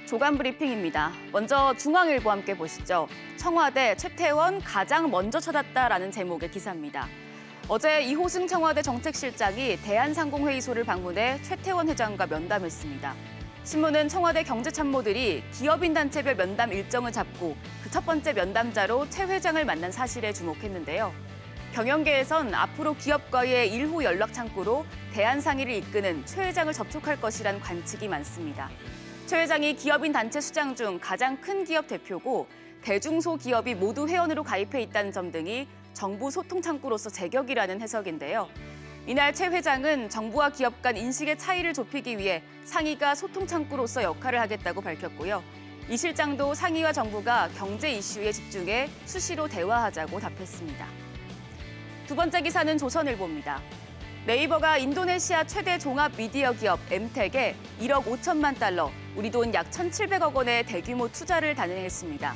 조간 브리핑입니다. 먼저 중앙일보 함께 보시죠. 청와대 최태원 가장 먼저 찾았다라는 제목의 기사입니다. 어제 이호승 청와대 정책실장이 대한상공회의소를 방문해 최태원 회장과 면담했습니다. 신문은 청와대 경제참모들이 기업인 단체별 면담 일정을 잡고 그 첫 번째 면담자로 최 회장을 만난 사실에 주목했는데요. 경영계에선 앞으로 기업과의 일후 연락 창구로 대한상의를 이끄는 최 회장을 접촉할 것이란 관측이 많습니다. 최 회장이 기업인 단체 수장 중 가장 큰 기업 대표고 대중소 기업이 모두 회원으로 가입해 있다는 점 등이 정부 소통 창구로서 제격이라는 해석인데요. 이날 최 회장은 정부와 기업 간 인식의 차이를 좁히기 위해 상의가 소통 창구로서 역할을 하겠다고 밝혔고요. 이 실장도 상의와 정부가 경제 이슈에 집중해 수시로 대화하자고 답했습니다. 두 번째 기사는 조선일보입니다. 네이버가 인도네시아 최대 종합 미디어 기업 엠텍에 1억 5천만 달러, 우리 돈 약 1,700억 원의 대규모 투자를 단행했습니다.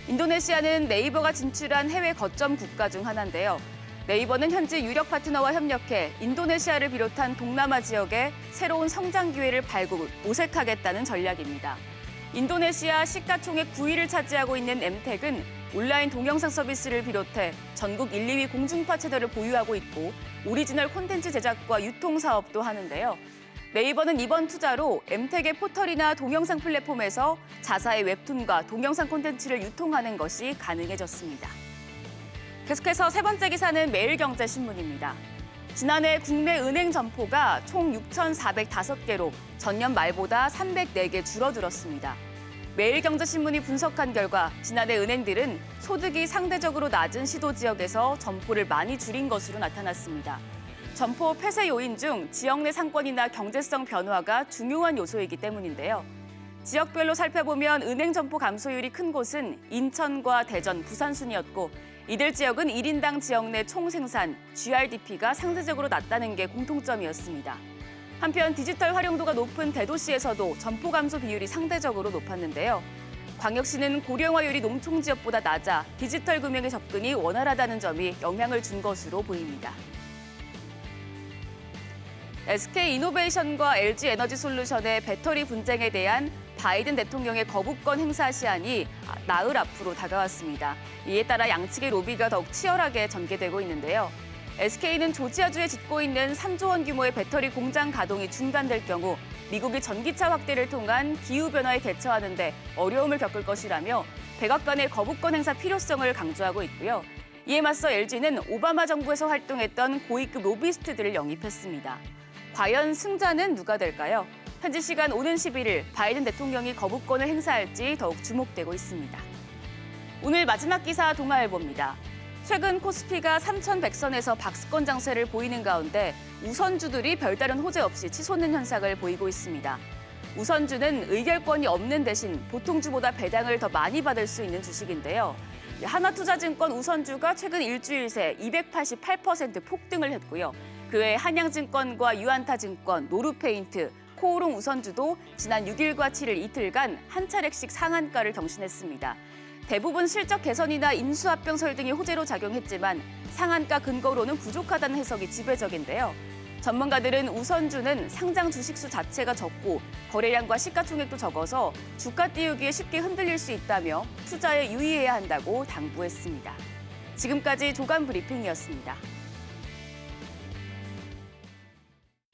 인도네시아는 네이버가 진출한 해외 거점 국가 중 하나인데요. 네이버는 현지 유력 파트너와 협력해 인도네시아를 비롯한 동남아 지역에 새로운 성장 기회를 발굴, 모색하겠다는 전략입니다. 인도네시아 시가총액 9위를 차지하고 있는 엠텍은 온라인 동영상 서비스를 비롯해 전국 1, 2위 공중파 채널을 보유하고 있고 오리지널 콘텐츠 제작과 유통 사업도 하는데요. 네이버는 이번 투자로 엠텍의 포털이나 동영상 플랫폼에서 자사의 웹툰과 동영상 콘텐츠를 유통하는 것이 가능해졌습니다. 계속해서 세 번째 기사는 매일경제신문입니다. 지난해 국내 은행 점포가 총 6,405개로 전년 말보다 304개 줄어들었습니다. 매일경제신문이 분석한 결과 지난해 은행들은 소득이 상대적으로 낮은 시도 지역에서 점포를 많이 줄인 것으로 나타났습니다. 점포 폐쇄 요인 중 지역 내 상권이나 경제성 변화가 중요한 요소이기 때문인데요. 지역별로 살펴보면 은행 점포 감소율이 큰 곳은 인천과 대전, 부산 순이었고 이들 지역은 1인당 지역 내 총생산, GRDP가 상대적으로 낮다는 게 공통점이었습니다. 한편 디지털 활용도가 높은 대도시에서도 점포 감소 비율이 상대적으로 높았는데요. 광역시는 고령화율이 농촌 지역보다 낮아 디지털 금융의 접근이 원활하다는 점이 영향을 준 것으로 보입니다. SK이노베이션과 LG에너지솔루션의 배터리 분쟁에 대한 바이든 대통령의 거부권 행사 시한이 나흘 앞으로 다가왔습니다. 이에 따라 양측의 로비가 더욱 치열하게 전개되고 있는데요. SK는 조지아주에 짓고 있는 3조 원 규모의 배터리 공장 가동이 중단될 경우 미국이 전기차 확대를 통한 기후변화에 대처하는 데 어려움을 겪을 것이라며 백악관의 거부권 행사 필요성을 강조하고 있고요. 이에 맞서 LG는 오바마 정부에서 활동했던 고위급 로비스트들을 영입했습니다. 과연 승자는 누가 될까요? 현지 시간 오는 11일 바이든 대통령이 거부권을 행사할지 더욱 주목되고 있습니다. 오늘 마지막 기사 동아일보입니다. 최근 코스피가 3,100선에서 박스권 장세를 보이는 가운데 우선주들이 별다른 호재 없이 치솟는 현상을 보이고 있습니다. 우선주는 의결권이 없는 대신 보통주보다 배당을 더 많이 받을 수 있는 주식인데요. 하나투자증권 우선주가 최근 일주일 새 288% 폭등을 했고요. 그 외 한양증권과 유안타증권, 노루페인트, 코오롱 우선주도 지난 6일과 7일 이틀간 한 차례씩 상한가를 경신했습니다. 대부분 실적 개선이나 인수합병설 등이 호재로 작용했지만 상한가 근거로는 부족하다는 해석이 지배적인데요. 전문가들은 우선주는 상장 주식수 자체가 적고 거래량과 시가총액도 적어서 주가 띄우기에 쉽게 흔들릴 수 있다며 투자에 유의해야 한다고 당부했습니다. 지금까지 조간 브리핑이었습니다.